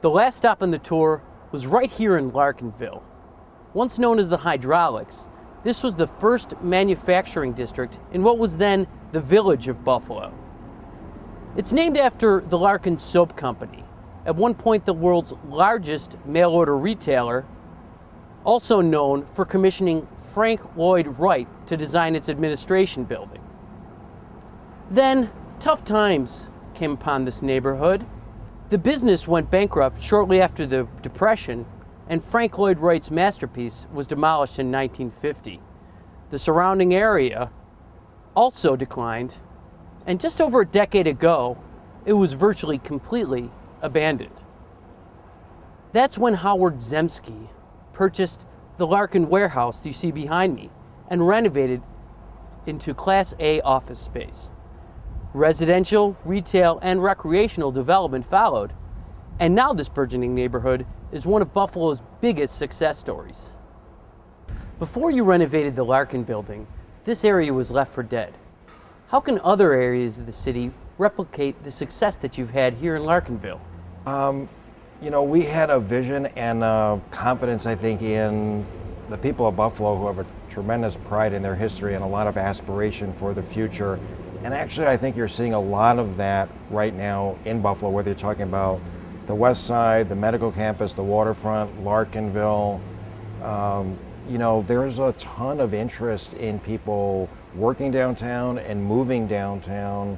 The last stop on the tour was right here in Larkinville. Once known as the Hydraulics, this was the first manufacturing district in what was then the village of Buffalo. It's named after the Larkin Soap Company, at one point the world's largest mail-order retailer, also known for commissioning Frank Lloyd Wright to design its administration building. Then, tough times came upon this neighborhood. The business went bankrupt shortly after the Depression, and Frank Lloyd Wright's masterpiece was demolished in 1950. The surrounding area also declined, and just over a decade ago, it was virtually completely abandoned. That's when Howard Zemsky purchased the Larkin warehouse you see behind me and renovated into Class A office space. Residential, retail, and recreational development followed, and now this burgeoning neighborhood is one of Buffalo's biggest success stories. Before you renovated the Larkin building, this area was left for dead. How can other areas of the city replicate the success that you've had here in Larkinville? We had a vision and confidence, I think, in the people of Buffalo, who have a tremendous pride in their history and a lot of aspiration for the future. And actually, I think you're seeing a lot of that right now in Buffalo, whether you're talking about the West Side, the medical campus, the waterfront, Larkinville. There's a ton of interest in people working downtown and moving downtown.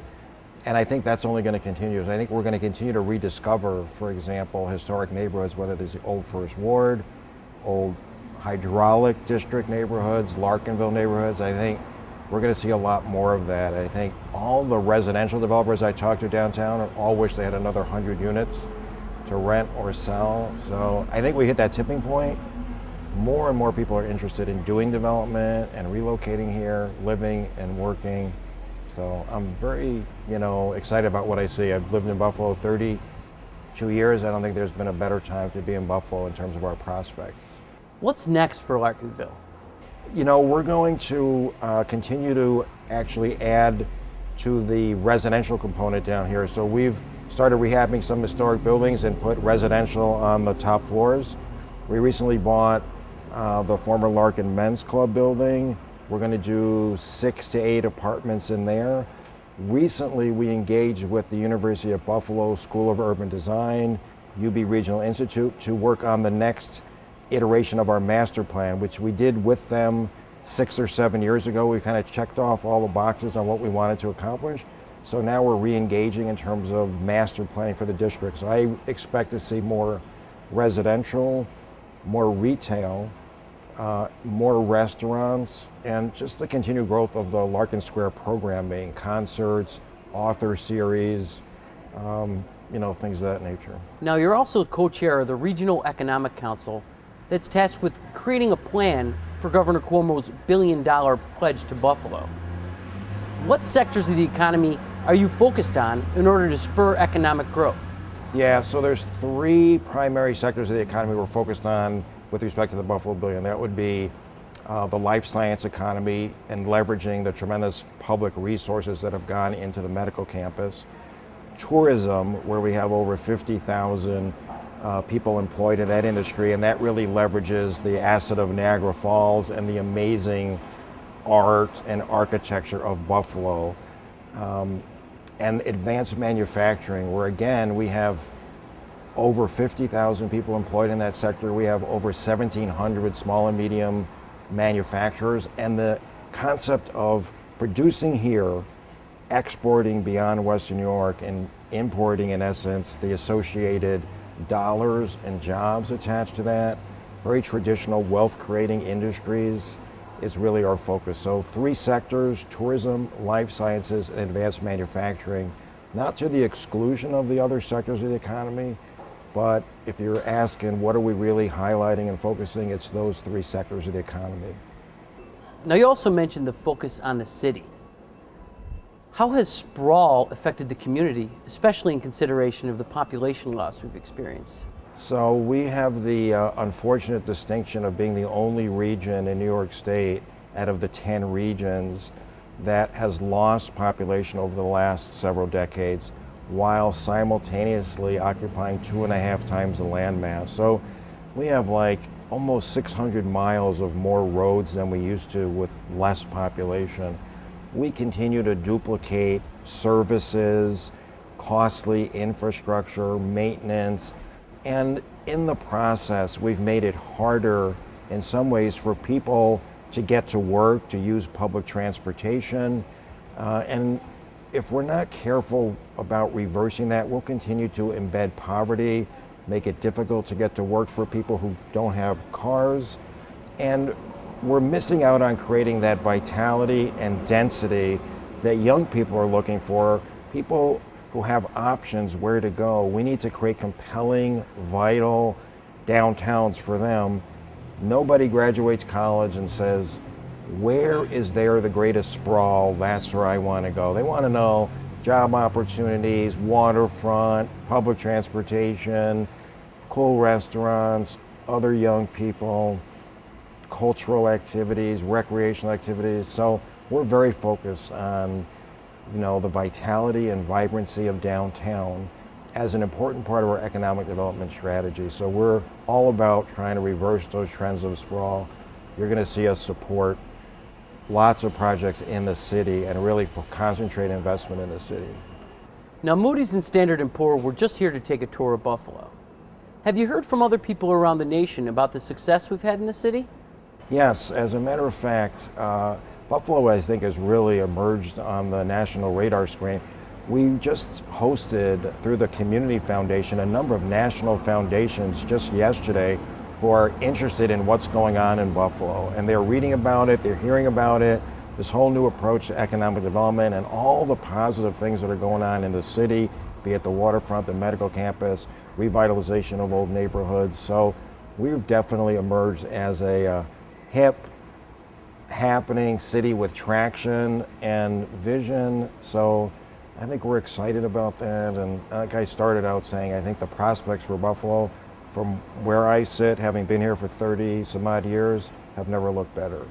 And I think that's only going to continue. I think we're going to continue to rediscover, for example, historic neighborhoods, whether there's the old First Ward, old Hydraulic District neighborhoods, Larkinville neighborhoods. I think we're going to see a lot more of that. I think all the residential developers I talked to downtown all wish they had another 100 units to rent or sell. So I think we hit that tipping point. More and more people are interested in doing development and relocating here, living and working. So I'm very, excited about what I see. I've lived in Buffalo 32 years. I don't think there's been a better time to be in Buffalo in terms of our prospects. What's next for Larkinville? We're going to continue to actually add to the residential component down here. So we've started rehabbing some historic buildings and put residential on the top floors. We recently bought the former Larkin Men's Club building. We're going to do 6 to 8 apartments in there. Recently, we engaged with the University of Buffalo School of Urban Design, UB Regional Institute, to work on the next iteration of our master plan, which we did with them 6 or 7 years ago. We kind of checked off all the boxes on what we wanted to accomplish. So now we're re-engaging in terms of master planning for the district. So I expect to see more residential, more retail, more restaurants, and just the continued growth of the Larkin Square programming, concerts, author series, things of that nature. Now, you're also co-chair of the Regional Economic Council that's tasked with creating a plan for Governor Cuomo's billion-dollar pledge to Buffalo. What sectors of the economy are you focused on in order to spur economic growth? Yeah, so there's 3 primary sectors of the economy we're focused on with respect to the Buffalo Billion. That would be the life science economy and leveraging the tremendous public resources that have gone into the medical campus. Tourism, where we have over 50,000 people employed in that industry, and that really leverages the asset of Niagara Falls and the amazing art and architecture of Buffalo. And advanced manufacturing, where again, we have over 50,000 people employed in that sector. We have over 1,700 small and medium manufacturers, and the concept of producing here, exporting beyond Western New York, and importing, in essence, the associated dollars and jobs attached to that, very traditional wealth-creating industries, is really our focus. So 3 sectors: tourism, life sciences, and advanced manufacturing, not to the exclusion of the other sectors of the economy, but if you're asking what are we really highlighting and focusing, it's those 3 sectors of the economy. Now, you also mentioned the focus on the city. How has sprawl affected the community, especially in consideration of the population loss we've experienced? So we have the unfortunate distinction of being the only region in New York State out of the 10 regions that has lost population over the last several decades. while simultaneously occupying 2.5 times the land mass. So we have like almost 600 miles of more roads than we used to with less population. We continue to duplicate services, costly infrastructure, maintenance, and in the process, we've made it harder in some ways for people to get to work, to use public transportation. And if we're not careful about reversing that, we'll continue to embed poverty, make it difficult to get to work for people who don't have cars. And we're missing out on creating that vitality and density that young people are looking for, people who have options where to go. We need to create compelling, vital downtowns for them. Nobody graduates college and says, where is there the greatest sprawl? That's where I want to go. They want to know job opportunities, waterfront, public transportation, cool restaurants, other young people, cultural activities, recreational activities. So we're very focused on, the vitality and vibrancy of downtown as an important part of our economic development strategy. So we're all about trying to reverse those trends of sprawl. You're going to see us support lots of projects in the city and really concentrate investment in the city. Now, Moody's and Standard & Poor were just here to take a tour of Buffalo. Have you heard from other people around the nation about the success we've had in the city? Yes, as a matter of fact, Buffalo, I think, has really emerged on the national radar screen. We just hosted, through the Community Foundation, a number of national foundations just yesterday who are interested in what's going on in Buffalo. And they're reading about it, they're hearing about it, this whole new approach to economic development and all the positive things that are going on in the city, be it the waterfront, the medical campus, revitalization of old neighborhoods. So we've definitely emerged as a hip, happening city with traction and vision. So I think we're excited about that. And like I started out saying, I think the prospects for Buffalo, from where I sit, having been here for 30 some odd years, have never looked better.